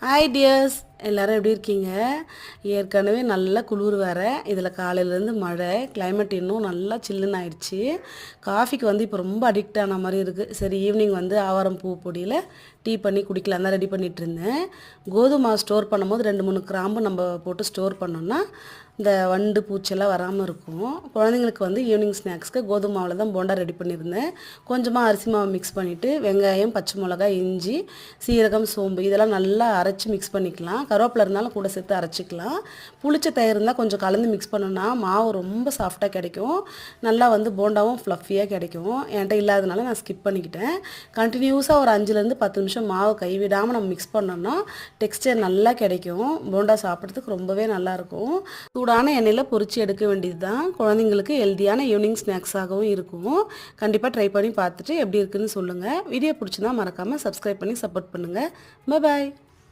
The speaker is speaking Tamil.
ஹாய் டியர்ஸ், எல்லோரும் எப்படி இருக்கீங்க? ஏற்கனவே நல்லா குளிர் வேறு, இதில் காலையிலேருந்து மழை, கிளைமேட் இன்னும் நல்லா சில்லுன்னு ஆயிடுச்சு. காஃபிக்கு வந்து இப்போ ரொம்ப அடிக்ட் ஆன மாதிரி இருக்குது. சரி, ஈவினிங் வந்து ஆவாரம் பூ பொடியில் டீ பண்ணி குடிக்கலாம் தான் ரெடி பண்ணிகிட்டு இருந்தேன். கோதுமை ஸ்டோர் பண்ணும்போது 2-3 கிராம்பு நம்ம போட்டு ஸ்டோர் பண்ணோம்னா இந்த வண்டு பூச்செல்லாம் வராமல் இருக்கும். குழந்தைங்களுக்கு வந்து ஈவினிங் ஸ்நாக்ஸ்க்கு கோதுமை மாவில் தான் போண்டா ரெடி பண்ணியிருந்தேன். கொஞ்சமாக அரிசி மாவு மிக்ஸ் பண்ணிவிட்டு வெங்காயம், பச்சை மிளகாய், இஞ்சி, சீரகம், சோம்பு இதெல்லாம் நல்லா அரைச்சி மிக்ஸ் பண்ணிக்கலாம். கருவேப்பிலை இருந்தாலும் கூட சேர்த்து அரைச்சிக்கலாம். புளிச்ச தயிர் இருந்தால் கொஞ்சம் கலந்து மிக்ஸ் பண்ணோன்னா மாவு ரொம்ப சாஃப்டாக கிடைக்கும். நல்லா வந்து போண்டாவும் ஃப்ளஃபியாக கிடைக்கும். என்கிட்ட இல்லாதனால நான் ஸ்கிப் பண்ணிக்கிட்டேன். கண்டினியூஸாக ஒரு 5-10 நிமிஷம் மாவு கைவிடாமல் நம்ம மிக்ஸ் பண்ணோம்னா டெக்ஸ்டர் நல்லா கிடைக்கும். போண்டா சாப்பிட்றதுக்கு ரொம்பவே நல்லாயிருக்கும். சூடான எண்ணெயில் பொரிச்சு எடுக்க வேண்டியது தான். குழந்தைங்களுக்கு ஹெல்த்தியான ஈவினிங் ஸ்நாக்ஸாகவும் இருக்கும். கண்டிப்பாக ட்ரை பண்ணி பார்த்துட்டு எப்படி இருக்குன்னு சொல்லுங்கள். வீடியோ பிடிச்சிருந்தா மறக்காமல் சப்ஸ்கிரைப் பண்ணி சப்போர்ட் பண்ணுங்கள். பாய்.